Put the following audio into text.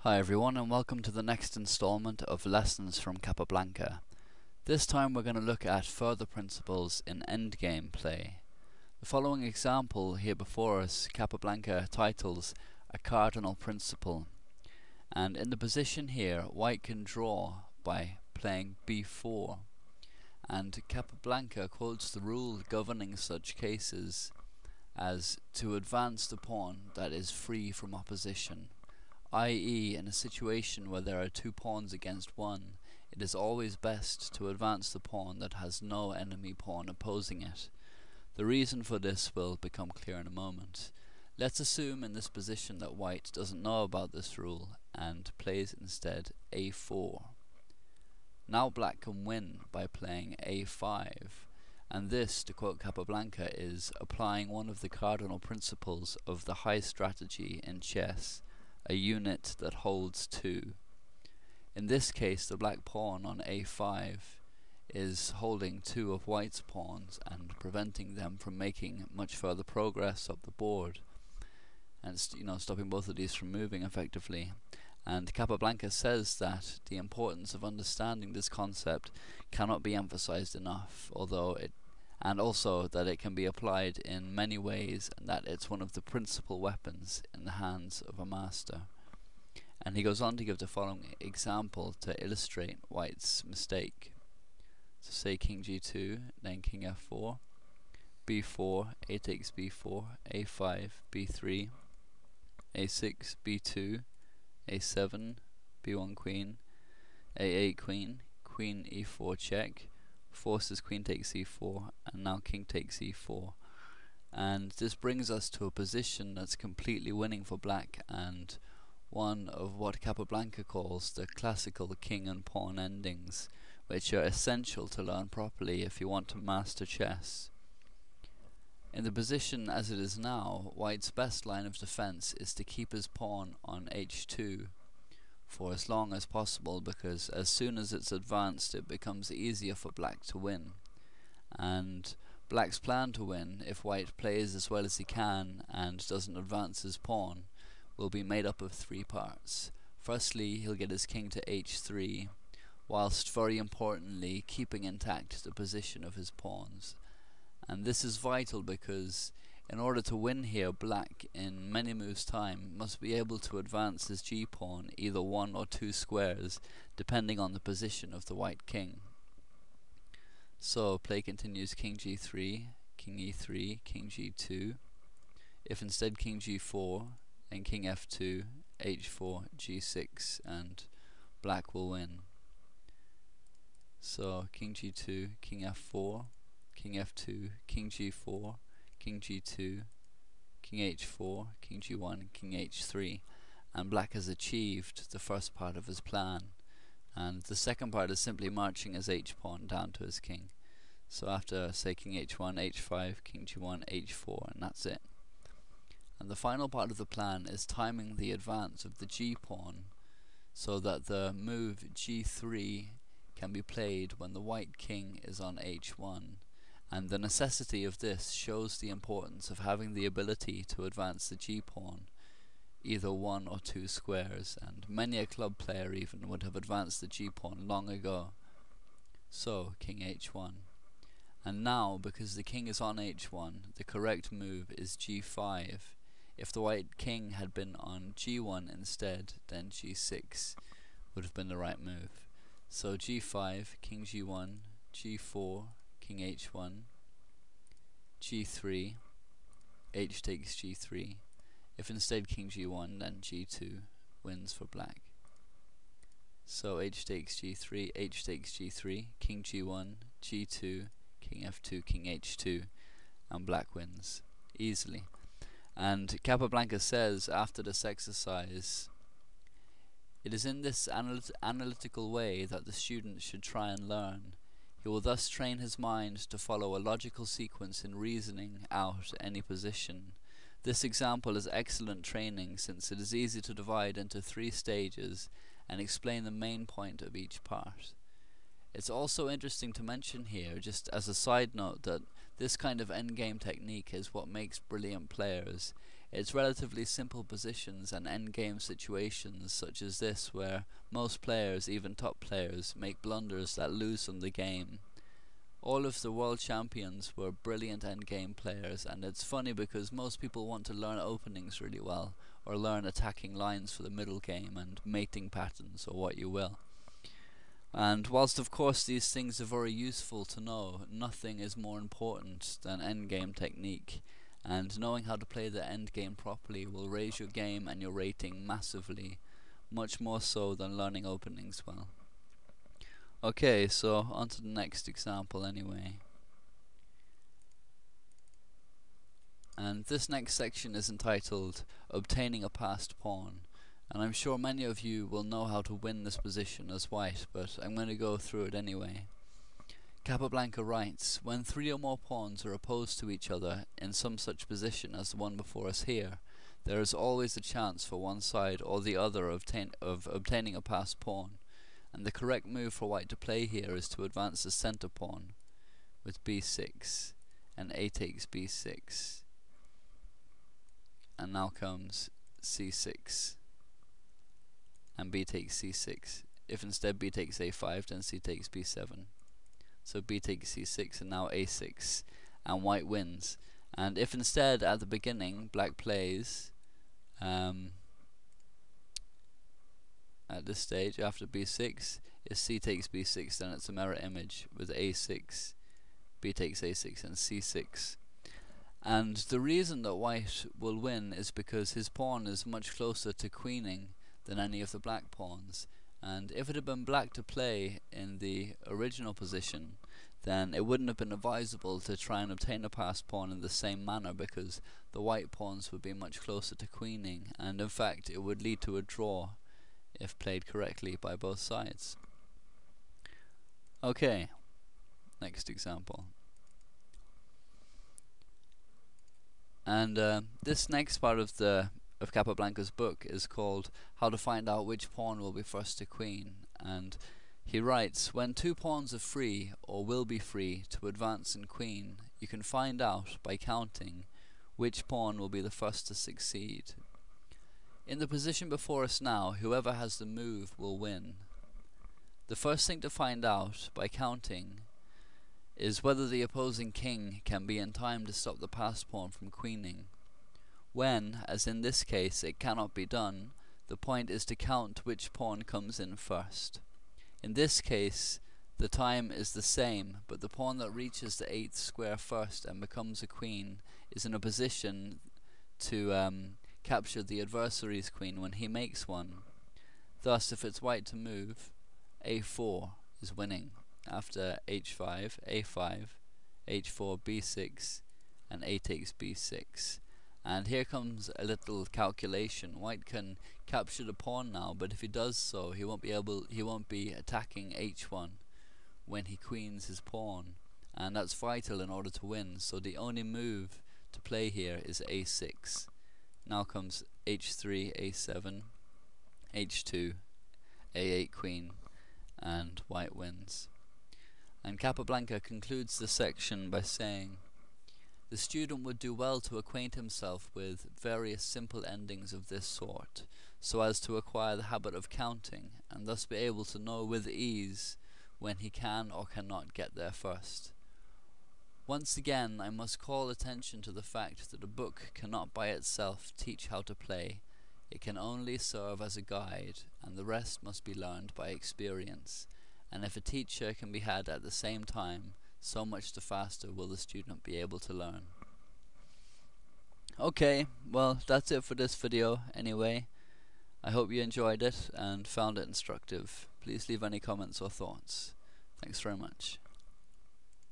Hi everyone, and welcome to the next installment of Lessons from Capablanca. This time we're going to look at further principles in endgame play. The following example here before us, Capablanca titles a cardinal principle, and in the position here white can draw by playing b4, and Capablanca quotes the rule governing such cases as to advance the pawn that is free from opposition, i.e. in a situation where there are two pawns against one, it is always best to advance the pawn that has no enemy pawn opposing it. The reason for this will become clear in a moment. Let's assume in this position that white doesn't know about this rule and plays instead a4. Now black can win by playing a5, and this, to quote Capablanca, is applying one of the cardinal principles of the high strategy in chess, a unit that holds two. In this case, the black pawn on a5 is holding two of white's pawns and preventing them from making much further progress up the board, and stopping both of these from moving effectively. And Capablanca says that the importance of understanding this concept cannot be emphasized enough, and also that it can be applied in many ways, and that it's one of the principal weapons in the hands of a master. And he goes on to give the following example to illustrate white's mistake. So say king g2, then king f4, b4, a takes b4, a5, b3, a6, b2, a7, b1 queen, a8 queen, queen e4 check, forces queen takes e4, and now king takes e4. And this brings us to a position that's completely winning for black, and one of what Capablanca calls the classical king and pawn endings, which are essential to learn properly if you want to master chess. In the position as it is now, white's best line of defense is to keep his pawn on h2 for as long as possible, because as soon as it's advanced it becomes easier for black to win. And black's plan to win, if white plays as well as he can and doesn't advance his pawn, will be made up of three parts. Firstly, he'll get his king to h3, whilst very importantly keeping intact the position of his pawns. And this is vital because in order to win here, black in many moves time must be able to advance his g-pawn either one or two squares depending on the position of the white king. So play continues king g3, king e3, king g2. If instead king g4, then king f2, h4, g6, and black will win. So king g2, king f4, king f2, king g4, king g2, king h4, king g1, king h3, and black has achieved the first part of his plan, and the second part is simply marching his h-pawn down to his king. So after, say, king h1, h5, king g1, h4, and that's it. And the final part of the plan is timing the advance of the g-pawn so that the move g3 can be played when the white king is on h1. And the necessity of this shows the importance of having the ability to advance the g-pawn either one or two squares, and many a club player even would have advanced the g-pawn long ago. So king h1. And now, because the king is on h1, the correct move is g5. If the white king had been on g1 instead, then g6 would have been the right move. So g5, king g1, g4, king h1, g3, h takes g3. If instead king g1, then g2 wins for black. So h takes g3, h takes g3, king g1, g2, king f2, king h2, and black wins easily. And Capablanca says after this exercise, it is in this analytical way that the student should try and learn. He will thus train his mind to follow a logical sequence in reasoning out any position. This example is excellent training, since it is easy to divide into three stages and explain the main point of each part. It's also interesting to mention here, just as a side note, that this kind of endgame technique is what makes brilliant players. It's relatively simple positions and endgame situations such as this where most players, even top players, make blunders that lose them the game. All of the world champions were brilliant endgame players, and it's funny because most people want to learn openings really well, or learn attacking lines for the middle game and mating patterns or what you will. And whilst of course these things are very useful to know, nothing is more important than endgame technique, and knowing how to play the endgame properly will raise your game and your rating massively, much more so than learning openings well. Okay, so on to the next example anyway. And this next section is entitled Obtaining a Passed Pawn. And I'm sure many of you will know how to win this position as white, but I'm going to go through it anyway. Capablanca writes, when 3 or more pawns are opposed to each other in some such position as the one before us here, there is always a chance for one side or the other of obtaining a passed pawn, and the correct move for white to play here is to advance the center pawn with b6, and a takes b6, and now comes c6, and b takes c6. If instead b takes a5, then c takes b7. So b takes c6 and now a6, and white wins. And if instead at the beginning black plays at this stage after b6, if c takes b6, then it's a mirror image with a6, b takes a6 and c6. And the reason that white will win is because his pawn is much closer to queening than any of the black pawns. And if it had been black to play in the original position, then it wouldn't have been advisable to try and obtain a passed pawn in the same manner, because the white pawns would be much closer to queening, and in fact it would lead to a draw if played correctly by both sides. Okay, next example. And this next part of Capablanca's book is called How to Find Out Which Pawn Will Be First to Queen, and he writes, when 2 pawns are free or will be free to advance in queen, you can find out by counting which pawn will be the first to succeed. In the position before us now, whoever has the move will win. The first thing to find out by counting is whether the opposing king can be in time to stop the passed pawn from queening. When, as in this case, it cannot be done, the point is to count which pawn comes in first. In this case, the time is the same, but the pawn that reaches the 8th square first and becomes a queen is in a position to capture the adversary's queen when he makes one. Thus, if it's white to move, a4 is winning after h5, a5, h4, b6, and a takes b6. And here comes a little calculation. White can capture the pawn now, but if he does so, he won't be attacking h1 when he queens his pawn, and that's vital in order to win. So the only move to play here is a6. Now comes h3, a7, h2, a8 queen, and white wins. And Capablanca concludes the section by saying, the student would do well to acquaint himself with various simple endings of this sort, so as to acquire the habit of counting, and thus be able to know with ease when he can or cannot get there first. Once again, I must call attention to the fact that a book cannot by itself teach how to play. It can only serve as a guide, and the rest must be learned by experience. And if a teacher can be had at the same time, so much the faster will the student be able to learn. Okay, well, that's it for this video anyway. I hope you enjoyed it and found it instructive. Please leave any comments or thoughts. Thanks very much.